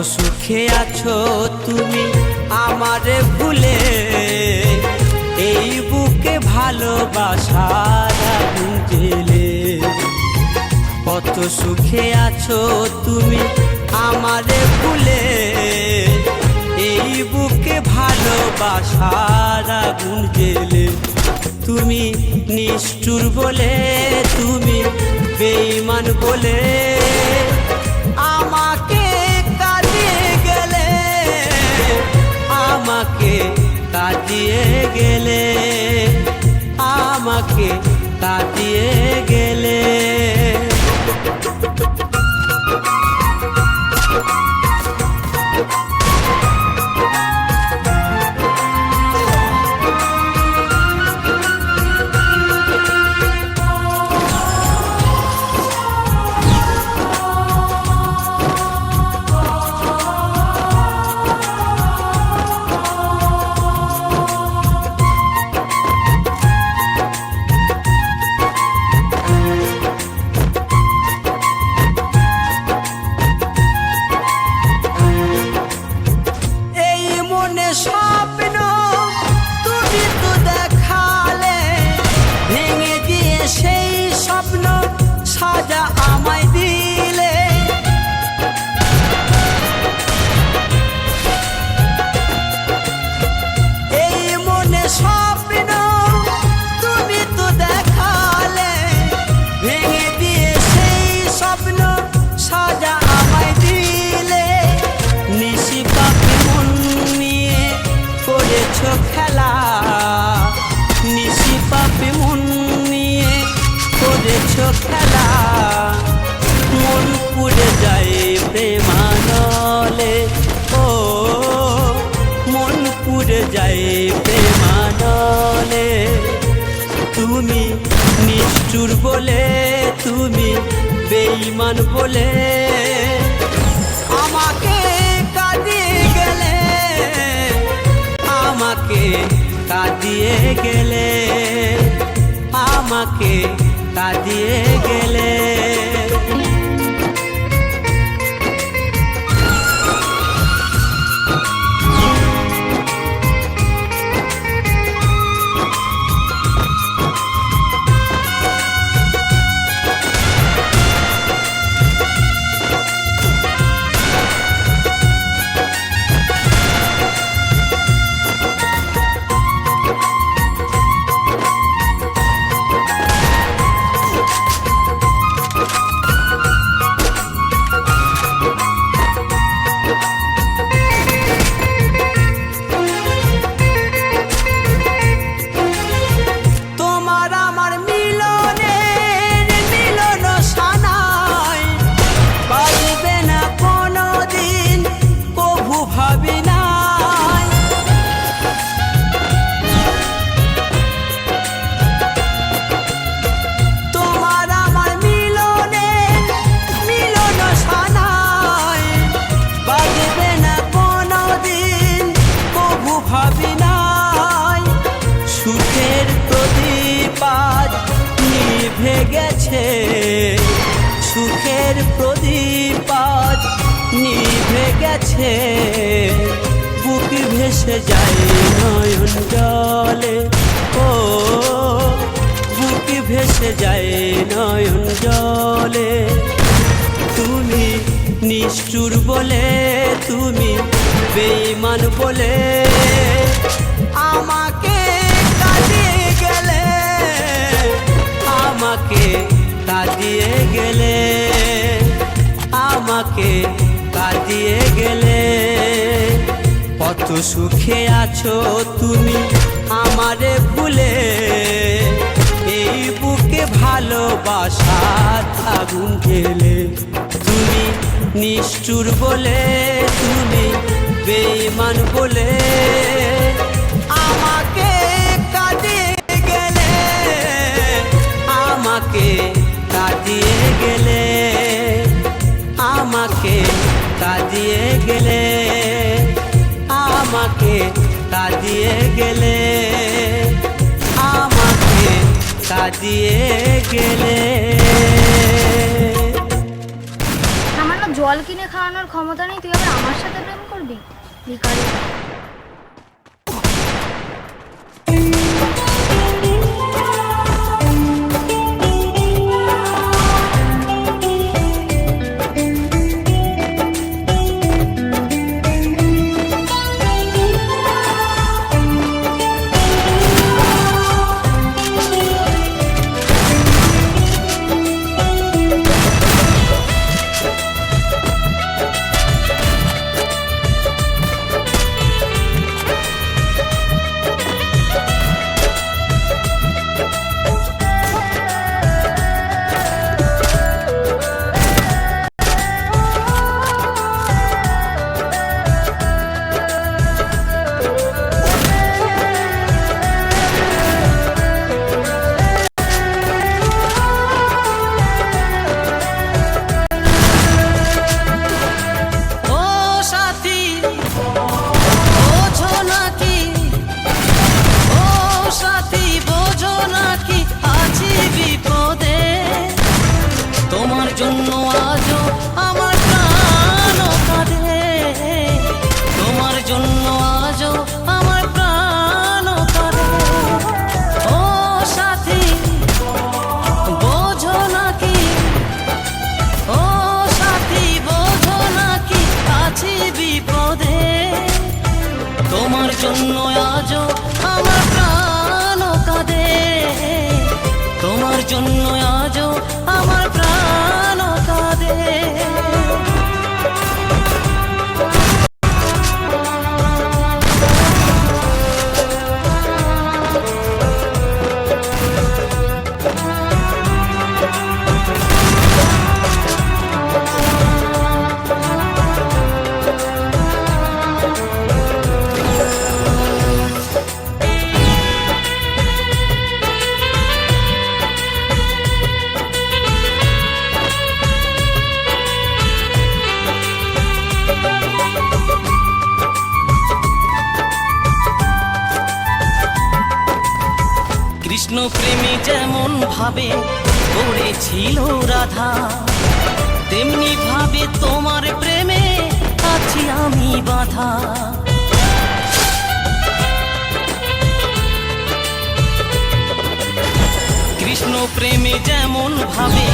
সুখে আছো তুমি আমারে ভুলে, এই বুকে ভালোবাসার আগুন জ্বেলে। কত সুখে আছো তুমি আমারে ভুলে, এই বুকে ভালোবাসার আগুন জ্বেলে। তুমি নিষ্ঠুর বলে, তুমি বেঈমান বলে আমাকে কাঁদিয়ে গেলে, আমাকে কাঁদিয়ে গেলে, আমাকে কাঁদিয়ে গেলে। স্বপ্ন তুমি তো দেখালে, ভেঙে দিয়ে সেই স্বপ্ন সাজা আমায় দিলে। এই মনে স্বপ্ন তুমি তো দেখালে, ভেঙে দিয়ে সেই স্বপ্ন সাজা আমায় দিলে। নিশি পাখি মন করেছো খেলা, নিশি পাপে মন নিয়ে করেছো খেলা। মন পুড়ে যায় প্রেমানলে, ও মন পুড়ে যায় প্রেমানলে। তুমি নিষ্ঠুর বলে, তুমি বেঈমান বলে আমাকে কাঁদিয়ে গেলে, আমাকে কাঁদিয়ে গেলে, আমাকে কাঁদিয়ে গেলে। সুখের প্রদীপ আজ নিভে গেছে, সুখের প্রদীপ আজ নিভে গেছে। বুক ভেসে যায় নয়ন জলে, ও বুক ভেসে যায় নয়ন জলে। তুমি নিষ্ঠুর বলে, তুমি বেঈমান বলে আমাকে কাঁদিয়ে গেলে, আমাকে কাঁদিয়ে গেলে, আমাকে কাঁদিয়ে গেলে। কত সুখে আছো তুমি আমারে ভুলে, এই বুকে ভালোবাসার আগুন জ্বেলে। তুমি নিষ্ঠুর বলে, তুমি বেঈমান বলে আমাকে কাঁদিয়ে গেলে, আমাকে কাঁদিয়ে গেলে, আমাকে কাঁদিয়ে গেলে, আমাকে কাঁদিয়ে গেলে, আমাকে কাঁদিয়ে গেলে। সামান্য জল কিনে খাওয়ানোর ক্ষমতা নেই, তুই আবার আমার সাথে প্রেম করবি? ভিখারি। তোমার জন্য আজও আমার প্রাণ কাঁদে, তোমার জন্য আজও আমার প্রাণ কাঁদে। কৃষ্ণ প্রেমী যেমন ভাবে করেছিল রাধা, তেমনি ভাবে তোমার প্রেমে আছি আমি বাঁধা। কৃষ্ণ প্রেমে যেমন ভাবে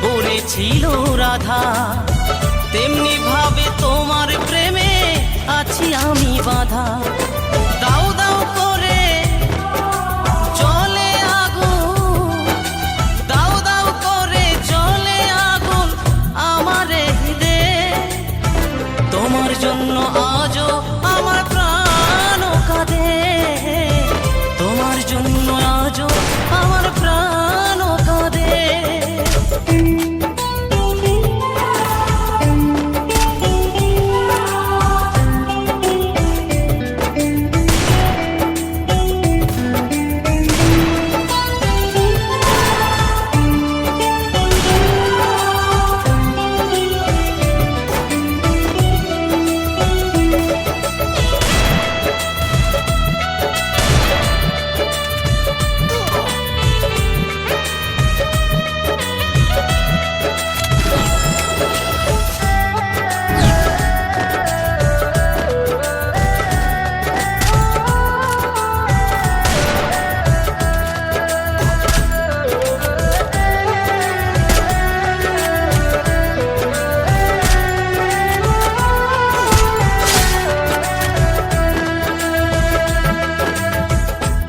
করেছিল রাধা, তেমনি ভাবে তোমার প্রেমে আছি আমি বাঁধা। দাও দাও করে জলে আগুন, দাও দাও করে জলে আগুন আমার হৃদয়ে, তোমার জন্য আজও আমার প্রাণ কাঁদে, তোমার জন্য আজও আমার প্রাণ কাঁদে।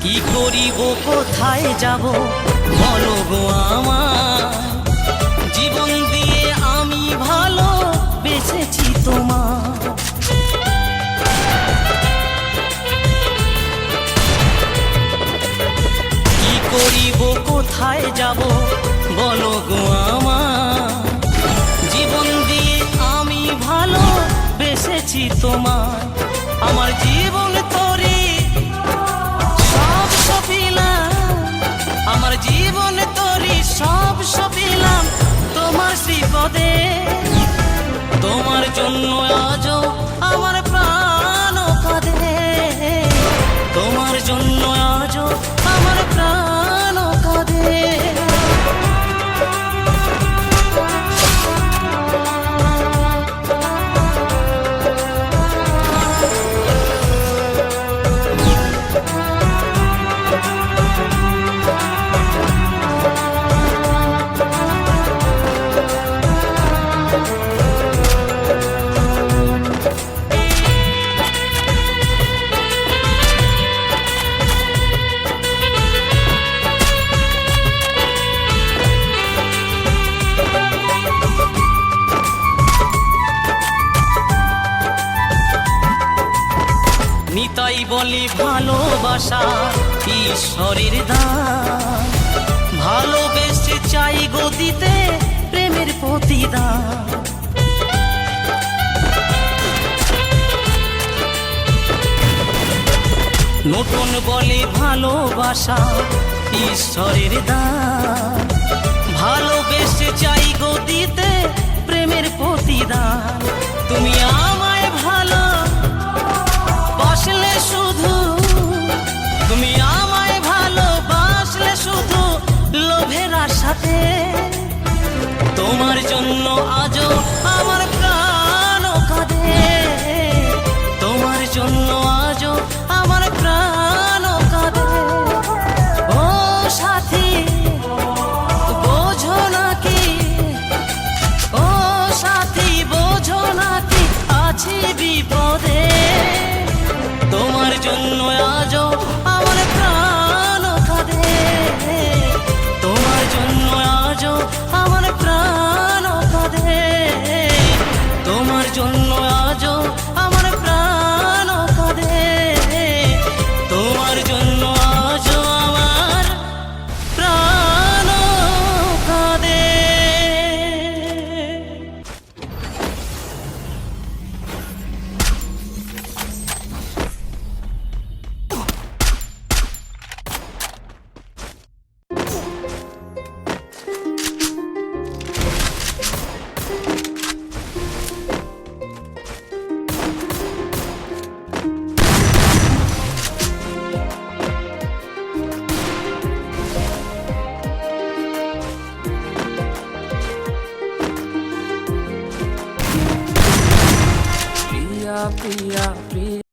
কি করিব কোথায় যাব বলো গো আমার, জীবন দিয়ে আমি ভালো বেসেছি তোমার। কি করিব কোথায় যাব বলো গো আমার, জীবন দিয়ে আমি ভালো বেসেছি তোমার। আমার জীবন তোরে সব সপিলাম, আমার জীবন তোরে সব সপিলাম তোমার শ্রীপদে, তোমার জন্য আজও আমার প্রাণ কাঁদে, তোমার জন্য আজও আমার প্রাণ কাঁদে। বলি ভালোবাসা ঈশ্বরের দান, ভালোবেসে চাই গো দিতে প্রেমের প্রতিদান। নতুন বলে ভালোবাসা ঈশ্বরের দান, ভালোবেসে চাই গো দিতে প্রেমের প্রতিদান। তুমি আমায় ভালো বাসলে শুধু, তুমি আমায় ভালোবাসলে শুধু লোভের আশাতে, তোমার জন্য আজও আমার প্রাণ কাঁদে, তোমার জন্য আজও আমার প্রাণ কাঁদে। ও সাথী বোঝো নাকি, ও সাথী বোঝো নাকি আছি বিপদে, তোমার জন্য আজও আমার প্রাণ কাঁদে, তোমার জন্য আজও আমার প্রাণ কাঁদে, তোমার জন্য আজও আমার প্রাণ কাঁদে, তোমার জন্য আজও আমার প্রাণ কাঁদে। প্রিয়া প্রিয়া প্রিয়া।